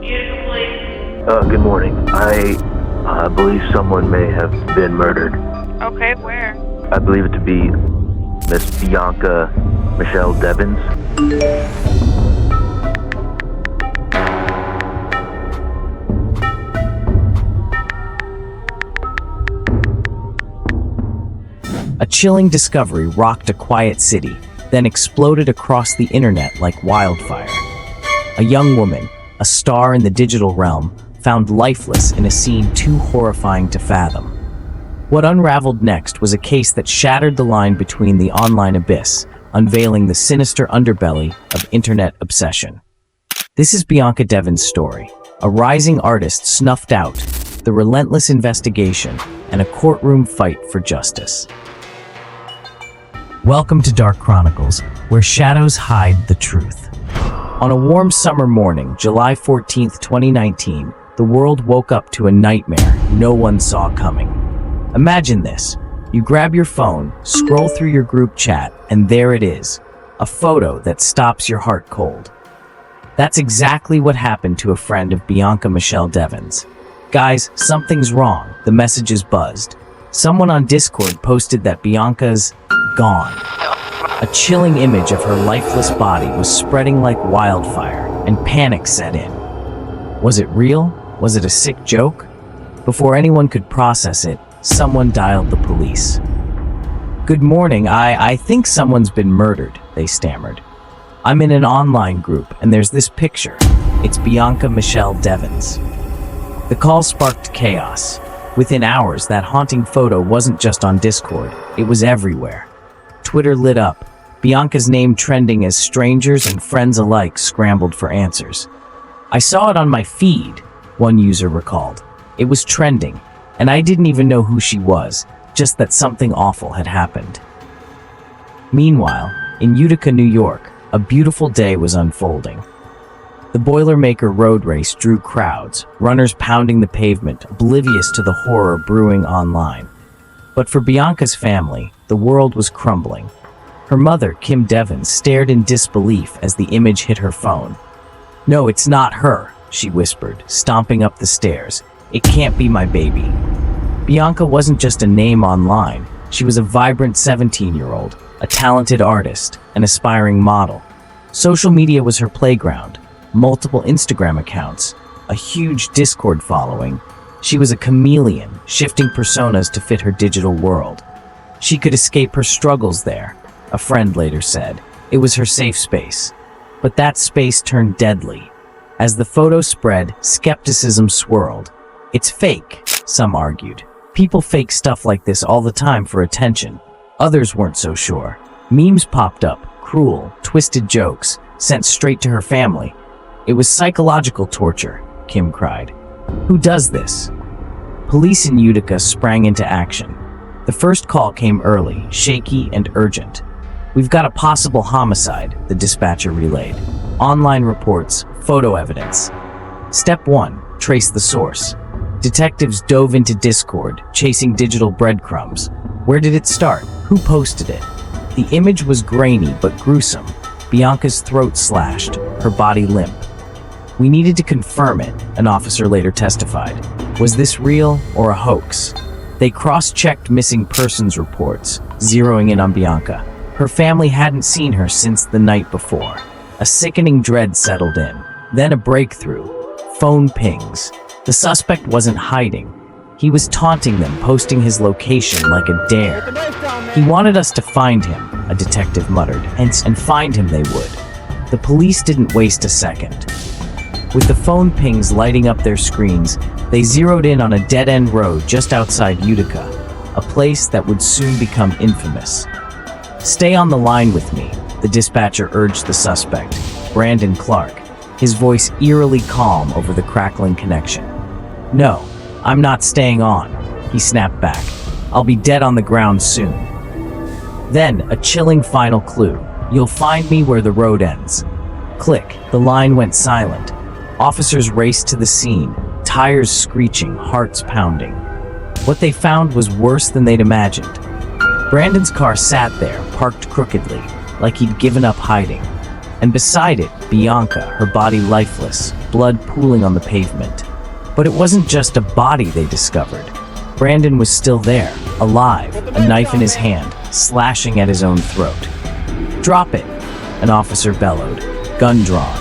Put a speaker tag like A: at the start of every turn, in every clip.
A: Utica Police.
B: Good morning. I believe someone may have been murdered.
A: Okay, where?
B: I believe it to be Miss Bianca Michelle Devins.
C: A chilling discovery rocked a quiet city, then exploded across the internet like wildfire. A young woman, a star in the digital realm, found lifeless in a scene too horrifying to fathom. What unraveled next was a case that shattered the line between the online abyss, unveiling the sinister underbelly of internet obsession. This is Bianca Devins' story, a rising artist snuffed out, the relentless investigation, and a courtroom fight for justice. Welcome to Dark Chronicles, where shadows hide the truth. On a warm summer morning, July 14th, 2019, the world woke up to a nightmare no one saw coming. Imagine this. You grab your phone, scroll through your group chat, and there it is, a photo that stops your heart cold. That's exactly what happened to a friend of Bianca Michelle Devins. Guys, something's wrong. The message is buzzed. Someone on Discord posted that Bianca's gone. A chilling image of her lifeless body was spreading like wildfire, and panic set in. Was it real? Was it a sick joke? Before anyone could process it, someone dialed the police. "Good morning, I think someone's been murdered," they stammered. "I'm in an online group, and there's this picture. It's Bianca Michelle Devins." The call sparked chaos. Within hours, that haunting photo wasn't just on Discord, it was everywhere. Twitter lit up, Bianca's name trending as strangers and friends alike scrambled for answers. "I saw it on my feed," one user recalled. "It was trending, and I didn't even know who she was, just that something awful had happened." Meanwhile, in Utica, New York, a beautiful day was unfolding. The Boilermaker road race drew crowds, runners pounding the pavement, oblivious to the horror brewing online. But for Bianca's family, the world was crumbling. Her mother, Kim Devins, stared in disbelief as the image hit her phone. "No, it's not her," she whispered, stomping up the stairs. "It can't be my baby." Bianca wasn't just a name online. She was a vibrant 17-year-old, a talented artist, an aspiring model. Social media was her playground. Multiple Instagram accounts, a huge Discord following. She was a chameleon, shifting personas to fit her digital world. She could escape her struggles there, a friend later said. It was her safe space. But that space turned deadly. As the photo spread, skepticism swirled. "It's fake," some argued. "People fake stuff like this all the time for attention." Others weren't so sure. Memes popped up, cruel, twisted jokes, sent straight to her family. "It was psychological torture," Kim cried. "Who does this?" Police in Utica sprang into action. The first call came early, shaky and urgent. "We've got a possible homicide," the dispatcher relayed. "Online reports, photo evidence." Step 1, trace the source. Detectives dove into Discord, chasing digital breadcrumbs. Where did it start? Who posted it? The image was grainy but gruesome. Bianca's throat slashed, her body limp. "We needed to confirm it," an officer later testified. "Was this real or a hoax?" They cross-checked missing persons reports, zeroing in on Bianca. Her family hadn't seen her since the night before. A sickening dread settled in. Then a breakthrough. Phone pings. The suspect wasn't hiding. He was taunting them, posting his location like a dare. "He wanted us to find him," a detective muttered, and find him they would. The police didn't waste a second. With the phone pings lighting up their screens, they zeroed in on a dead-end road just outside Utica, a place that would soon become infamous. "Stay on the line with me," the dispatcher urged the suspect, Brandon Clark, his voice eerily calm over the crackling connection. "No, I'm not staying on," he snapped back. "I'll be dead on the ground soon." Then, a chilling final clue. "You'll find me where the road ends." Click, the line went silent. Officers raced to the scene, tires screeching, hearts pounding. What they found was worse than they'd imagined. Brandon's car sat there, parked crookedly, like he'd given up hiding. and beside it, Bianca, her body lifeless, blood pooling on the pavement. But it wasn't just a body they discovered. Brandon was still there, alive, a knife in his hand, slashing at his own throat. "Drop it," an officer bellowed, gun drawn.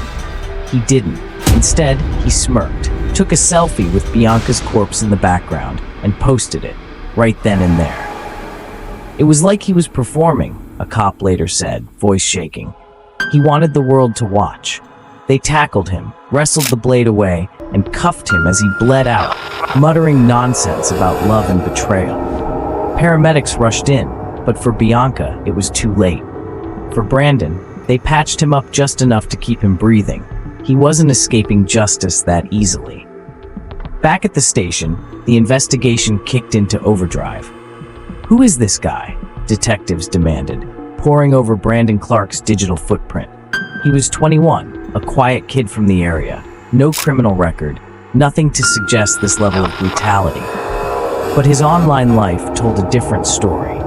C: He didn't. Instead, he smirked, took a selfie with Bianca's corpse in the background, and posted it, right then and there. It was like he was performing, a cop later said, voice shaking. He wanted the world to watch. They tackled him, wrestled the blade away, and cuffed him as he bled out, muttering nonsense about love and betrayal. Paramedics rushed in, but for Bianca, it was too late. For Brandon, they patched him up just enough to keep him breathing. He wasn't escaping justice that easily. Back at the station, the investigation kicked into overdrive. "Who is this guy?" detectives demanded, poring over Brandon Clark's digital footprint. He was 21, a quiet kid from the area, no criminal record, nothing to suggest this level of brutality. But his online life told a different story.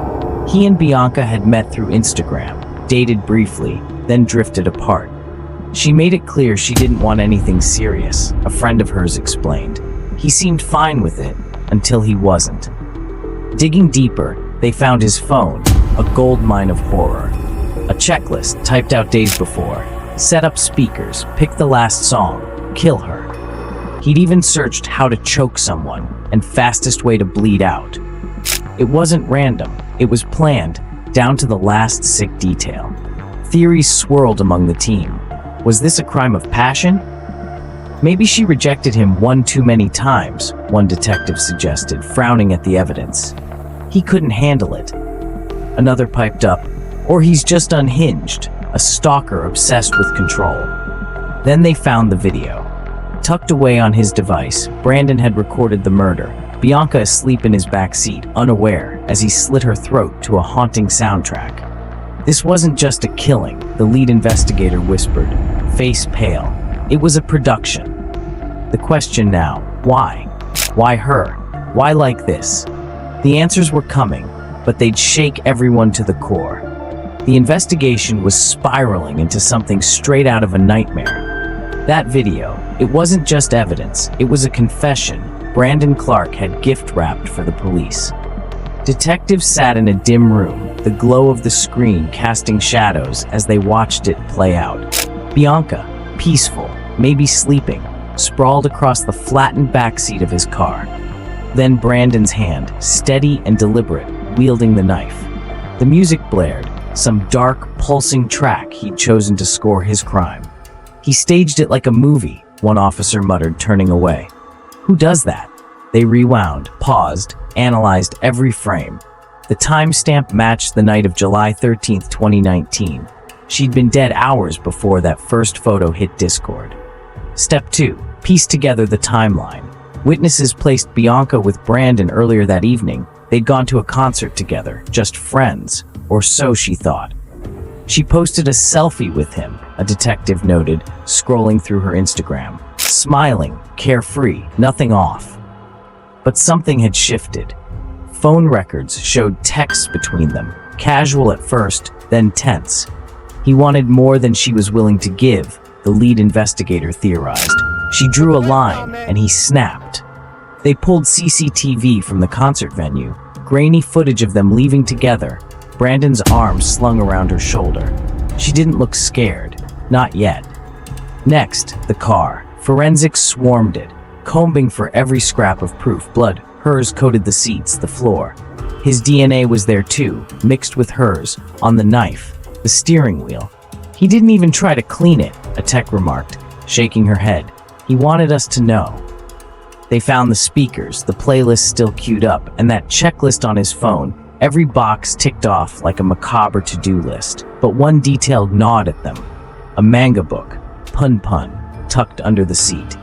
C: He and Bianca had met through Instagram, dated briefly, then drifted apart. She made it clear she didn't want anything serious, a friend of hers explained. He seemed fine with it, until he wasn't. Digging deeper, they found his phone, a goldmine of horror. A checklist typed out days before. Set up speakers, pick the last song, kill her. He'd even searched how to choke someone and fastest way to bleed out. It wasn't random, it was planned, down to the last sick detail. Theories swirled among the team. Was this a crime of passion? Maybe she rejected him one too many times, one detective suggested, frowning at the evidence. He couldn't handle it. Another piped up, or he's just unhinged, a stalker obsessed with control. Then they found the video. Tucked away on his device, Brandon had recorded the murder, Bianca asleep in his back seat, unaware, as he slit her throat to a haunting soundtrack. This wasn't just a killing, the lead investigator whispered, face pale. It was a production. The question now, why? Why her? Why like this? The answers were coming, but they'd shake everyone to the core. The investigation was spiraling into something straight out of a nightmare. That video, it wasn't just evidence, it was a confession Brandon Clark had gift-wrapped for the police. Detectives sat in a dim room, the glow of the screen casting shadows as they watched it play out. Bianca, peaceful, maybe sleeping, sprawled across the flattened backseat of his car. Then Brandon's hand, steady and deliberate, wielding the knife. The music blared, some dark, pulsing track he'd chosen to score his crime. He staged it like a movie, one officer muttered, turning away. Who does that? They rewound, paused, analyzed every frame. The timestamp matched the night of July 13th, 2019. She'd been dead hours before that first photo hit Discord. Step 2. Piece together the timeline. Witnesses placed Bianca with Brandon earlier that evening. They'd gone to a concert together, just friends, or so she thought. She posted a selfie with him, a detective noted, scrolling through her Instagram. Smiling, carefree, nothing off. But something had shifted. Phone records showed texts between them, casual at first, then tense. He wanted more than she was willing to give, the lead investigator theorized. She drew a line, and he snapped. They pulled CCTV from the concert venue, grainy footage of them leaving together, Brandon's arm slung around her shoulder. She didn't look scared, not yet. Next, the car. Forensics swarmed it, combing for every scrap of proof. Blood, hers coated the seats, the floor. His DNA was there too, mixed with hers, on the knife, the steering wheel. He didn't even try to clean it, a tech remarked, shaking her head. He wanted us to know. They found the speakers, the playlist still queued up, and that checklist on his phone, every box ticked off like a macabre to-do list. But one detail gnawed at them. A manga book, Pun Pun, tucked under the seat.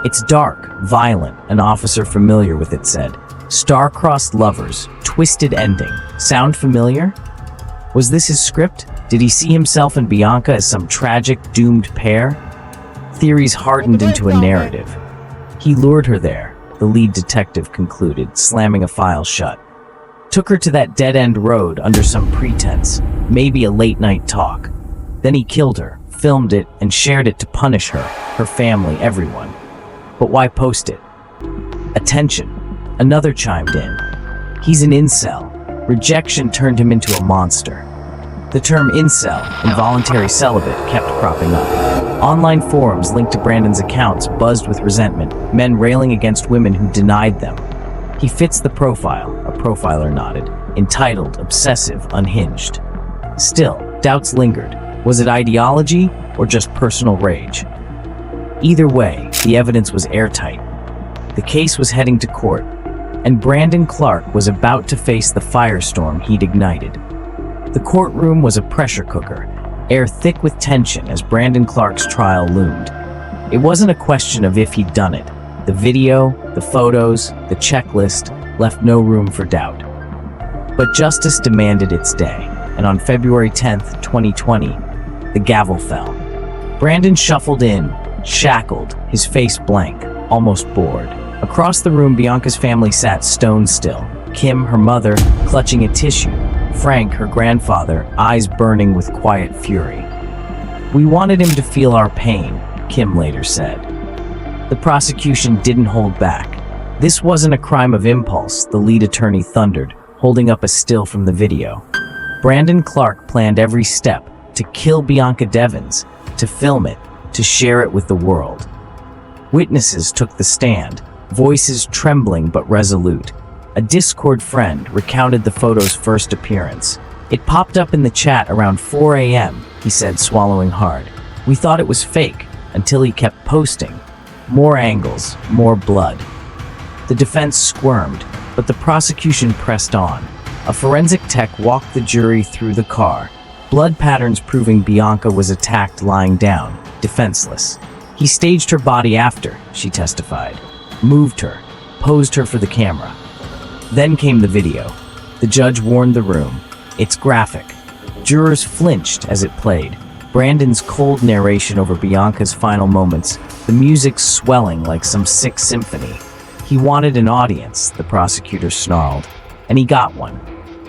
C: It's dark, violent, an officer familiar with it said. Star-crossed lovers, twisted ending. Sound familiar? Was this his script? Did he see himself and Bianca as some tragic, doomed pair? Theories hardened into a narrative. He lured her there, the lead detective concluded, slamming a file shut. Took her to that dead-end road under some pretense, maybe a late-night talk. Then he killed her, filmed it, and shared it to punish her, her family, everyone. But why post it? Attention. Another chimed in. He's an incel. Rejection turned him into a monster. The term incel, involuntary celibate, kept cropping up. Online forums linked to Brandon's accounts buzzed with resentment, men railing against women who denied them. He fits the profile, a profiler nodded, entitled Obsessive Unhinged. Still, doubts lingered. Was it ideology or just personal rage? Either way, the evidence was airtight. The case was heading to court, and Brandon Clark was about to face the firestorm he'd ignited. The courtroom was a pressure cooker, air thick with tension as Brandon Clark's trial loomed. It wasn't a question of if he'd done it. The video, the photos, the checklist left no room for doubt. But justice demanded its day, and on February 10th, 2020, the gavel fell. Brandon shuffled in, shackled, his face blank, almost bored. Across the room, Bianca's family sat stone still. Kim, her mother, clutching a tissue. Frank, her grandfather, eyes burning with quiet fury. "We wanted him to feel our pain," Kim later said. The prosecution didn't hold back. This wasn't a crime of impulse, the lead attorney thundered, holding up a still from the video. Brandon Clark planned every step to kill Bianca Devins, to film it, to share it with the world. Witnesses took the stand, voices trembling but resolute. A Discord friend recounted the photo's first appearance. "It popped up in the chat around 4 a.m., he said, swallowing hard. "We thought it was fake, until he kept posting. More angles, more blood." The defense squirmed, but the prosecution pressed on. A forensic tech walked the jury through the car, blood patterns proving Bianca was attacked lying down, defenseless. "He staged her body after," she testified. "Moved her, posed her for the camera." Then came the video. The judge warned the room. "It's graphic." Jurors flinched as it played. Brandon's cold narration over Bianca's final moments, the music swelling like some sick symphony. He wanted an audience, the prosecutor snarled, and he got one.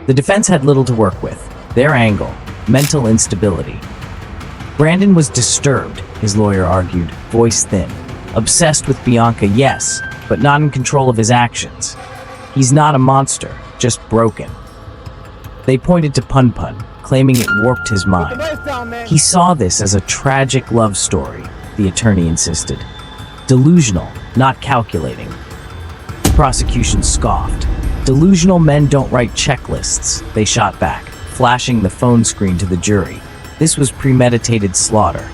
C: The defense had little to work with. Their angle, mental instability. Brandon was disturbed, his lawyer argued, voice thin. Obsessed with Bianca, yes, but not in control of his actions. He's not a monster, just broken. They pointed to Pun Pun, claiming it warped his mind. He saw this as a tragic love story, the attorney insisted. Delusional, not calculating. The prosecution scoffed. "Delusional men don't write checklists," they shot back, flashing the phone screen to the jury. This was premeditated slaughter.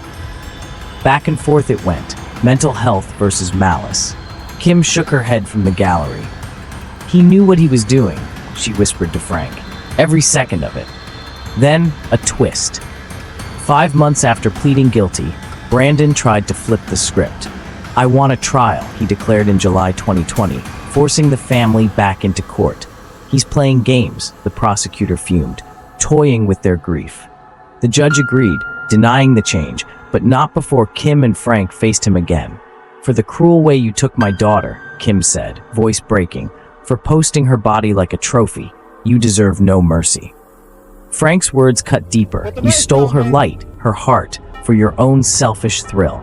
C: Back and forth it went, mental health versus malice. Kim shook her head from the gallery. "He knew what he was doing," she whispered to Frank. "Every second of it." Then, a twist. 5 months after pleading guilty, Brandon tried to flip the script. "I want a trial," he declared in July 2020, forcing the family back into court. "He's playing games," the prosecutor fumed, toying with their grief. The judge agreed, denying the change, but not before Kim and Frank faced him again. "For the cruel way you took my daughter," Kim said, voice breaking, "for posting her body like a trophy, you deserve no mercy." Frank's words cut deeper. "You stole her light, her heart, for your own selfish thrill."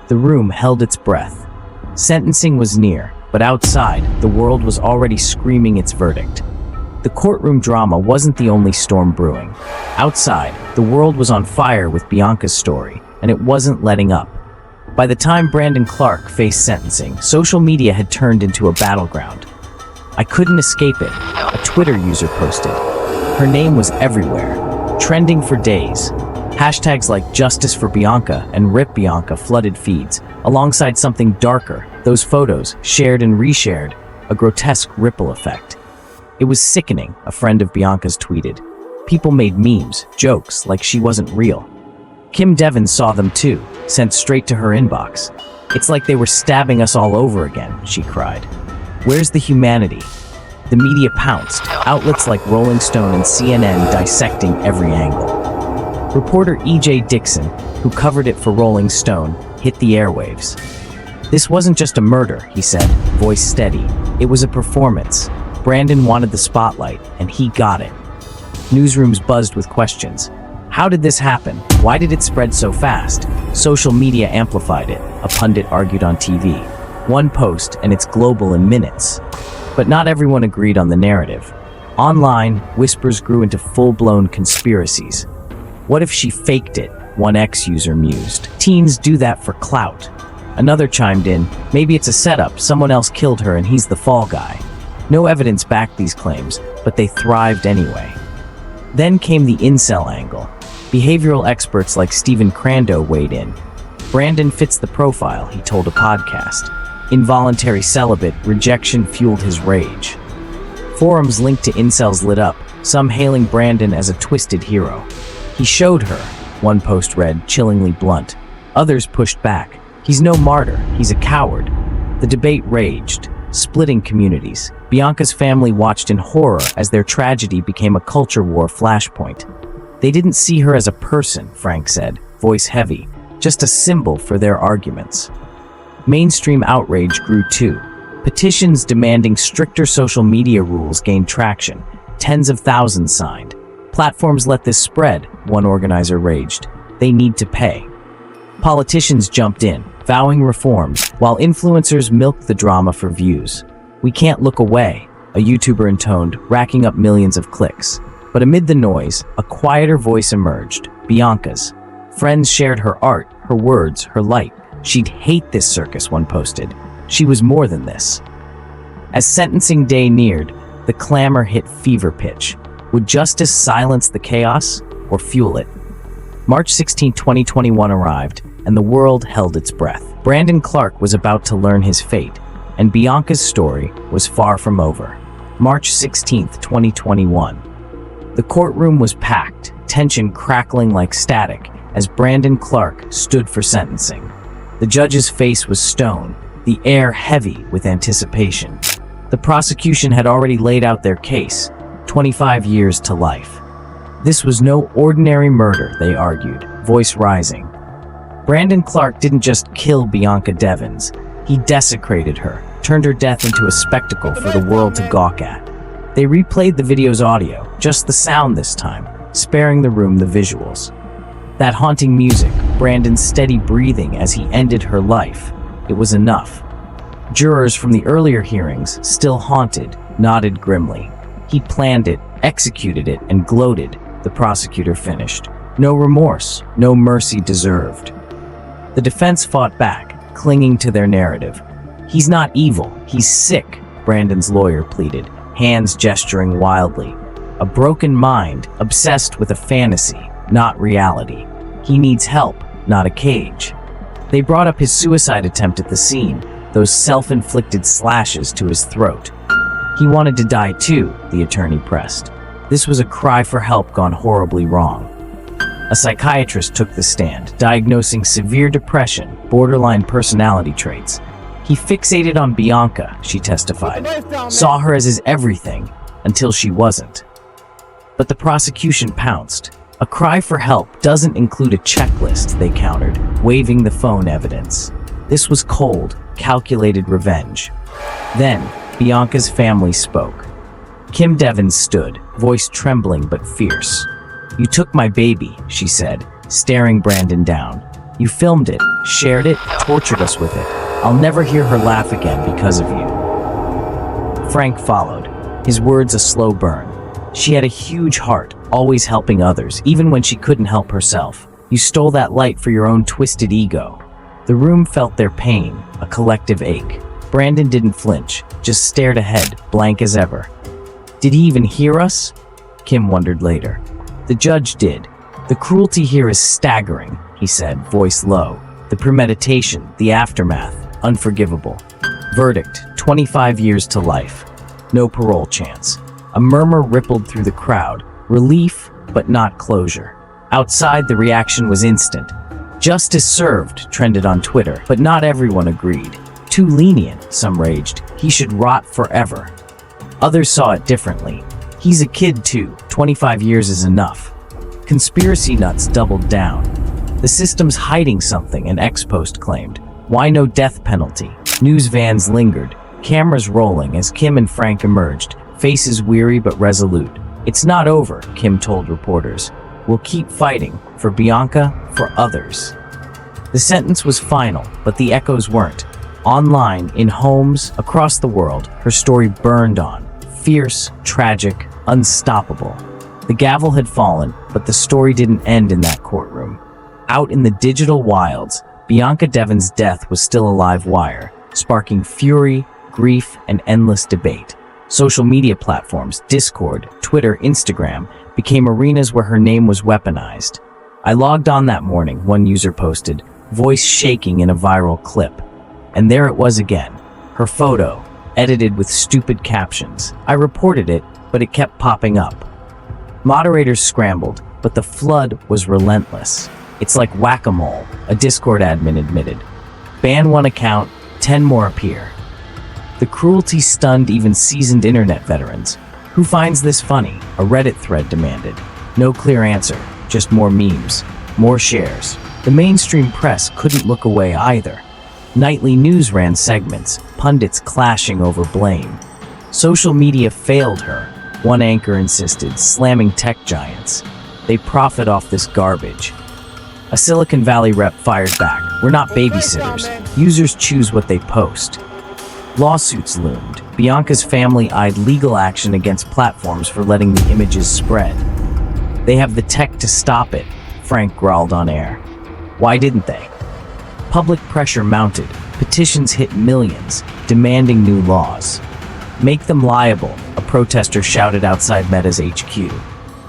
C: The room held its breath. Sentencing was near, but outside, the world was already screaming its verdict. The courtroom drama wasn't the only storm brewing. Outside, the world was on fire with Bianca's story, and it wasn't letting up. By the time Brandon Clark faced sentencing, social media had turned into a battleground. "I couldn't escape it," a Twitter user posted. Her name was everywhere, trending for days. Hashtags like Justice for Bianca and Rip Bianca flooded feeds, alongside something darker, those photos, shared and reshared, a grotesque ripple effect. "It was sickening," a friend of Bianca's tweeted. People made memes, jokes, like she wasn't real. Kim Devins saw them too, sent straight to her inbox. "It's like they were stabbing us all over again," she cried. "Where's the humanity?" The media pounced, outlets like Rolling Stone and CNN dissecting every angle. Reporter E.J. Dixon, who covered it for Rolling Stone, hit the airwaves. "This wasn't just a murder," he said, voice steady. "It was a performance. Brandon wanted the spotlight, and he got it." Newsrooms buzzed with questions. How did this happen? Why did it spread so fast? Social media amplified it, a pundit argued on TV. One post, and it's global in minutes. But not everyone agreed on the narrative. Online, whispers grew into full-blown conspiracies. What if she faked it? One ex-user mused. Teens do that for clout. Another chimed in, maybe it's a setup, someone else killed her and he's the fall guy. No evidence backed these claims, but they thrived anyway. Then came the incel angle. Behavioral experts like Stephen Crandall weighed in. Brandon fits the profile, he told a podcast. Involuntary celibate, rejection fueled his rage. Forums linked to incels lit up, some hailing Brandon as a twisted hero. He showed her, one post read, chillingly blunt. Others pushed back. He's no martyr, he's a coward. The debate raged, splitting communities. Bianca's family watched in horror as their tragedy became a culture war flashpoint. They didn't see her as a person, Frank said, voice heavy, just a symbol for their arguments. Mainstream outrage grew too. Petitions demanding stricter social media rules gained traction. Tens of thousands signed. Platforms let this spread, one organizer raged. They need to pay. Politicians jumped in, vowing reforms, while influencers milked the drama for views. We can't look away, a YouTuber intoned, racking up millions of clicks. But amid the noise, a quieter voice emerged, Bianca's. Friends shared her art, her words, her light. She'd hate this circus, one posted. She was more than this. As sentencing day neared, the clamor hit fever pitch. Would justice silence the chaos or fuel it? March 16, 2021 arrived, and the world held its breath. Brandon Clark was about to learn his fate, and Bianca's story was far from over. March 16, 2021. The courtroom was packed, tension crackling like static as Brandon Clark stood for sentencing. The judge's face was stone, the air heavy with anticipation. The prosecution had already laid out their case, 25 years to life. This was no ordinary murder, they argued, voice rising. Brandon Clark didn't just kill Bianca Devins, he desecrated her, turned her death into a spectacle for the world to gawk at. They replayed the video's audio, just the sound this time, sparing the room the visuals. That haunting music, Brandon's steady breathing as he ended her life, it was enough. Jurors from the earlier hearings, still haunted, nodded grimly. He planned it, executed it, and gloated, the prosecutor finished. No remorse, no mercy deserved. The defense fought back, clinging to their narrative. He's not evil, he's sick, Brandon's lawyer pleaded, hands gesturing wildly. A broken mind, obsessed with a fantasy, not reality. He needs help, not a cage. They brought up his suicide attempt at the scene, those self-inflicted slashes to his throat. He wanted to die too, the attorney pressed. This was a cry for help gone horribly wrong. A psychiatrist took the stand, diagnosing severe depression, borderline personality traits. He fixated on Bianca, she testified, saw her as his everything, until she wasn't. But the prosecution pounced. A cry for help doesn't include a checklist, they countered, waving the phone evidence. This was cold, calculated revenge. Then, Bianca's family spoke. Kim Devins stood, voice trembling but fierce. You took my baby, she said, staring Brandon down. You filmed it, shared it, tortured us with it. I'll never hear her laugh again because of you. Frank followed, his words a slow burn. She had a huge heart, always helping others, even when she couldn't help herself. You stole that light for your own twisted ego. The room felt their pain, a collective ache. Brandon didn't flinch, just stared ahead, blank as ever. Did he even hear us? Kim wondered later. The judge did. The cruelty here is staggering, he said, voice low. The premeditation, the aftermath, unforgivable. Verdict, 25 years to life. No parole chance. A murmur rippled through the crowd, relief, but not closure. Outside, the reaction was instant. Justice served, trended on Twitter, but not everyone agreed. Too lenient, some raged. He should rot forever. Others saw it differently. He's a kid too, 25 years is enough. Conspiracy nuts doubled down. The system's hiding something, an ex-post claimed. Why no death penalty? News vans lingered, cameras rolling as Kim and Frank emerged, faces weary but resolute. It's not over, Kim told reporters. We'll keep fighting for Bianca, for others. The sentence was final, but the echoes weren't. Online, in homes, across the world, her story burned on. Fierce, tragic, unstoppable. The gavel had fallen, but the story didn't end in that courtroom. Out in the digital wilds, Bianca Devins' death was still a live wire, sparking fury, grief, and endless debate. Social media platforms, Discord, Twitter, Instagram, became arenas where her name was weaponized. I logged on that morning, one user posted, voice shaking in a viral clip. And there it was again, her photo, edited with stupid captions. I reported it, but it kept popping up. Moderators scrambled, but the flood was relentless. It's like whack-a-mole, a Discord admin admitted. Ban one account, 10 more appear. The cruelty stunned even seasoned internet veterans. Who finds this funny? A Reddit thread demanded. No clear answer, just more memes, more shares. The mainstream press couldn't look away either. Nightly news ran segments, pundits clashing over blame. Social media failed her, one anchor insisted, slamming tech giants. They profit off this garbage. A Silicon Valley rep fired back. We're not babysitters. Users choose what they post. Lawsuits loomed. Bianca's family eyed legal action against platforms for letting the images spread. They have the tech to stop it, Frank growled on air. Why didn't they? Public pressure mounted. Petitions hit millions, demanding new laws. Make them liable, a protester shouted outside Meta's HQ.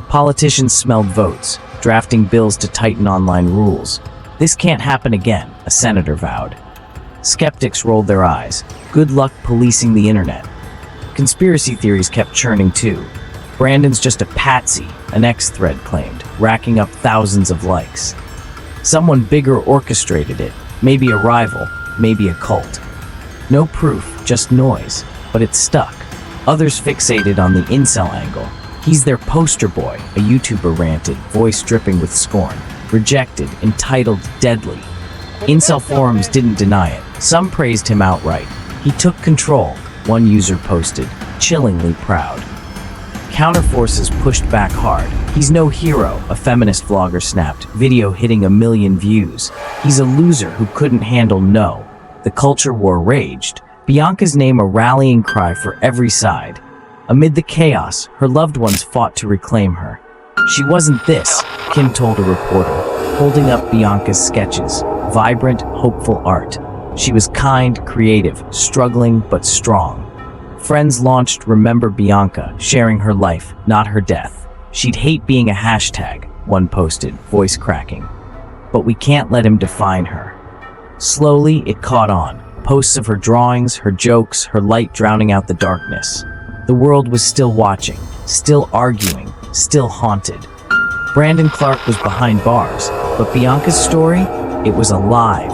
C: Politicians smelled votes, drafting bills to tighten online rules. This can't happen again, a senator vowed. Skeptics rolled their eyes. Good luck policing the internet. Conspiracy theories kept churning too. Brandon's just a patsy, an X thread claimed, racking up thousands of likes. Someone bigger orchestrated it, maybe a rival, maybe a cult. No proof, just noise, but it stuck. Others fixated on the incel angle. He's their poster boy, a YouTuber ranted, voice dripping with scorn. Rejected, entitled, deadly. Incel forums didn't deny it. Some praised him outright. He took control, one user posted, chillingly proud. Counterforces pushed back hard. He's no hero, a feminist vlogger snapped, video hitting 1 million views. He's a loser who couldn't handle no. The culture war raged. Bianca's name a rallying cry for every side. Amid the chaos, her loved ones fought to reclaim her. She wasn't this, Kim told a reporter, holding up Bianca's sketches, vibrant, hopeful art. She was kind, creative, struggling, but strong. Friends launched Remember Bianca, sharing her life, not her death. She'd hate being a hashtag, one posted, voice cracking. But we can't let him define her. Slowly, it caught on. Posts of her drawings, her jokes, her light drowning out the darkness. The world was still watching, still arguing, still haunted. Brandon Clark was behind bars, but Bianca's story? It was alive,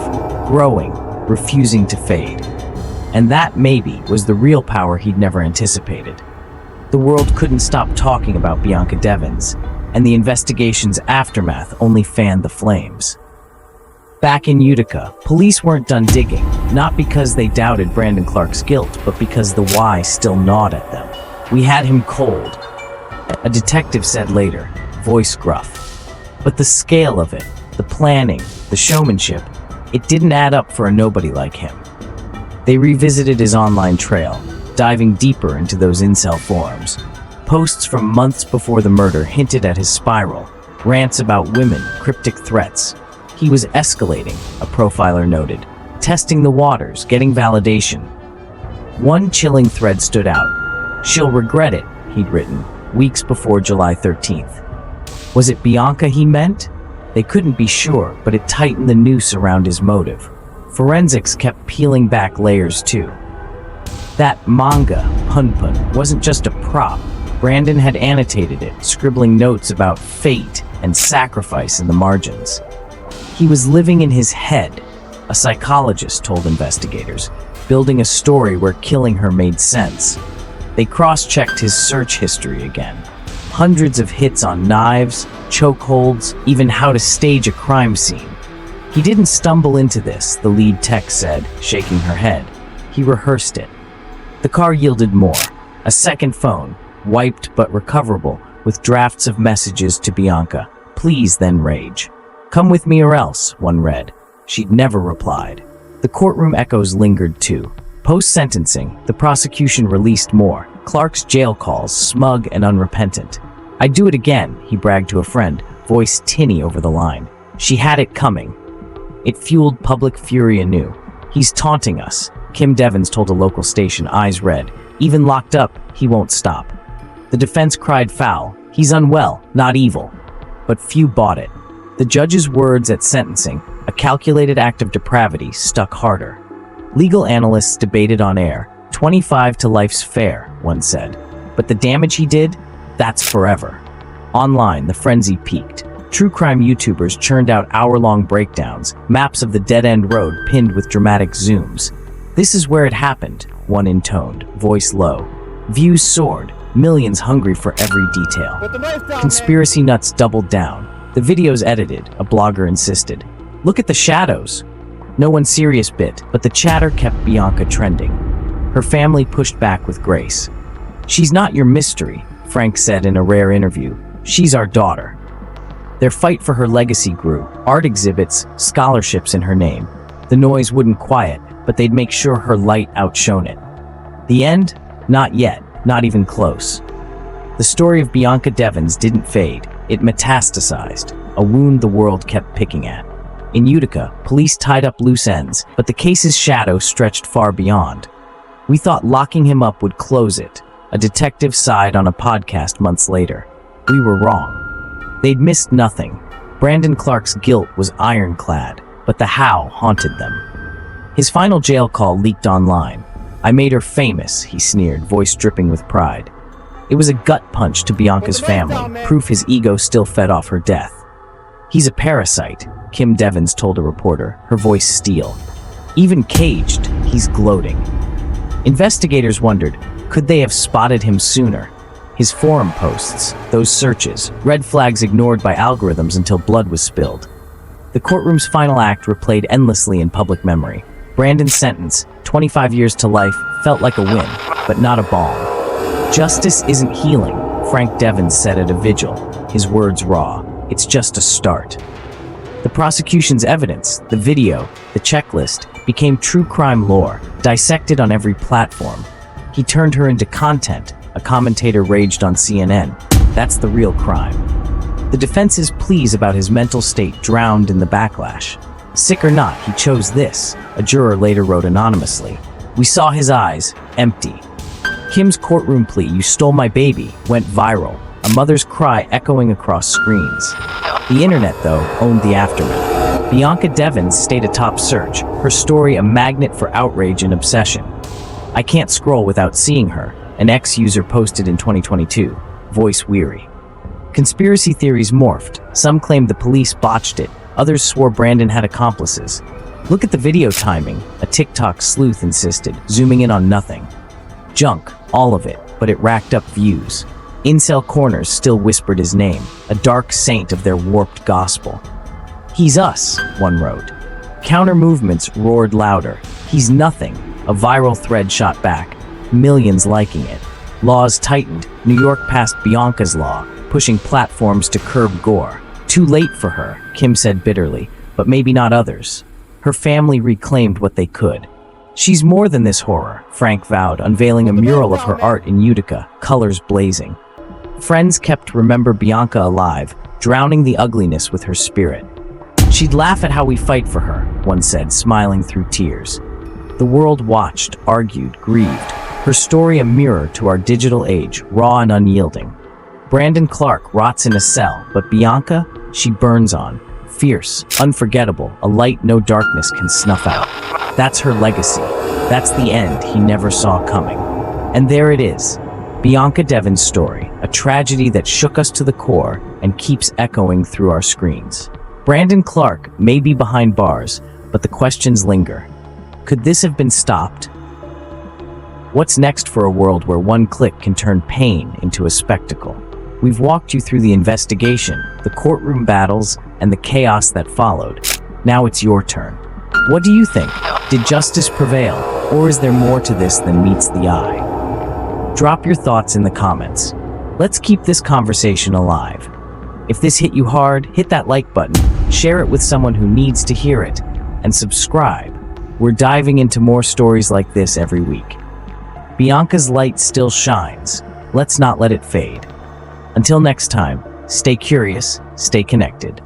C: growing, refusing to fade. And that, maybe, was the real power he'd never anticipated. The world couldn't stop talking about Bianca Devins, and the investigation's aftermath only fanned the flames. Back in Utica, police weren't done digging, not because they doubted Brandon Clark's guilt, but because the why still gnawed at them. We had him cold, a detective said later, voice gruff. But the scale of it, the planning, the showmanship, it didn't add up for a nobody like him. They revisited his online trail, diving deeper into those incel forums. Posts from months before the murder hinted at his spiral, rants about women, cryptic threats. He was escalating, a profiler noted, testing the waters, getting validation. One chilling thread stood out. She'll regret it, he'd written, weeks before July 13th. Was it Bianca he meant? They couldn't be sure, but it tightened the noose around his motive. Forensics kept peeling back layers too. That manga, Punpun, wasn't just a prop. Brandon had annotated it, scribbling notes about fate and sacrifice in the margins. He was living in his head, a psychologist told investigators, building a story where killing her made sense. They cross-checked his search history again. Hundreds of hits on knives, chokeholds, even how to stage a crime scene. He didn't stumble into this, the lead tech said, shaking her head. He rehearsed it. The car yielded more. A second phone, wiped but recoverable, with drafts of messages to Bianca. please, then rage. Come with me or else, one read. She'd never replied. The courtroom echoes lingered too. Post-sentencing, the prosecution released more. Clark's jail calls, smug and unrepentant. "I'd do it again," he bragged to a friend, voice tinny over the line. She had it coming. It fueled public fury anew. "He's taunting us," Kim Devins told a local station, eyes red. "Even locked up, he won't stop." The defense cried foul. "He's unwell, not evil." But few bought it. The judge's words at sentencing, a calculated act of depravity, stuck harder. Legal analysts debated on air. 25 to life's fair, one said. But the damage he did? That's forever. Online, the frenzy peaked. True crime YouTubers churned out hour-long breakdowns, maps of the dead-end road pinned with dramatic zooms. "This is where it happened," one intoned, voice low. Views soared, millions hungry for every detail. Conspiracy nuts doubled down. The video's edited, a blogger insisted. "Look at the shadows." No one serious bit, but the chatter kept Bianca trending. Her family pushed back with grace. "She's not your mystery," Frank said in a rare interview. "She's our daughter." Their fight for her legacy grew. Art exhibits, scholarships in her name. The noise wouldn't quiet, but they'd make sure her light outshone it. The end? Not yet, not even close. The story of Bianca Devins didn't fade. It metastasized, a wound the world kept picking at. In Utica, police tied up loose ends, but the case's shadow stretched far beyond. "We thought locking him up would close it," a detective sighed on a podcast months later. "We were wrong." They'd missed nothing. Brandon Clark's guilt was ironclad, but the how haunted them. His final jail call leaked online. "I made her famous," he sneered, voice dripping with pride. It was a gut punch to Bianca's family, proof his ego still fed off her death. "He's a parasite," Kim Devins told a reporter, her voice steel. "Even caged, he's gloating." Investigators wondered, could they have spotted him sooner? His forum posts, those searches, red flags ignored by algorithms until blood was spilled. The courtroom's final act replayed endlessly in public memory. Brandon's sentence, 25 years to life, felt like a win, but not a balm. "Justice isn't healing," Frank Devins said at a vigil, his words raw. "It's just a start." The prosecution's evidence, the video, the checklist, became true crime lore, dissected on every platform. He turned her into content, a commentator raged on CNN. "That's the real crime." The defense's pleas about his mental state drowned in the backlash. "Sick or not, he chose this," a juror later wrote anonymously. "We saw his eyes, empty." Kim's courtroom plea, "You stole my baby," went viral, a mother's cry echoing across screens. The internet, though, owned the aftermath. Bianca Devins stayed atop search, her story a magnet for outrage and obsession. "I can't scroll without seeing her," an ex-user posted in 2022, voice weary. Conspiracy theories morphed. Some claimed the police botched it, others swore Brandon had accomplices. "Look at the video timing," a TikTok sleuth insisted, zooming in on nothing. Junk, all of it, but it racked up views. Incel corners still whispered his name, a dark saint of their warped gospel. "He's us," one wrote. Counter movements roared louder. "He's nothing," a viral thread shot back, millions liking it. Laws tightened. New York passed Bianca's law, pushing platforms to curb gore. "Too late for her," Kim said bitterly, "but maybe not others." Her family reclaimed what they could. "She's more than this horror," Frank vowed, unveiling a mural of her art in Utica, colors blazing. Friends kept Remember Bianca alive, drowning the ugliness with her spirit. "She'd laugh at how we fight for her," one said, smiling through tears. The world watched, argued, grieved. Her story a mirror to our digital age, raw and unyielding. Brandon Clark rots in a cell, but Bianca, she burns on. Fierce, unforgettable, a light no darkness can snuff out. That's her legacy. That's the end he never saw coming. And there it is. Bianca Devins' story, a tragedy that shook us to the core and keeps echoing through our screens. Brandon Clark may be behind bars, but the questions linger. Could this have been stopped? What's next for a world where one click can turn pain into a spectacle? We've walked you through the investigation, the courtroom battles, and the chaos that followed. Now it's your turn. What do you think? Did justice prevail, or is there more to this than meets the eye? Drop your thoughts in the comments. Let's keep this conversation alive. If this hit you hard, hit that like button, share it with someone who needs to hear it, and subscribe. We're diving into more stories like this every week. Bianca's light still shines. Let's not let it fade. Until next time, stay curious, stay connected.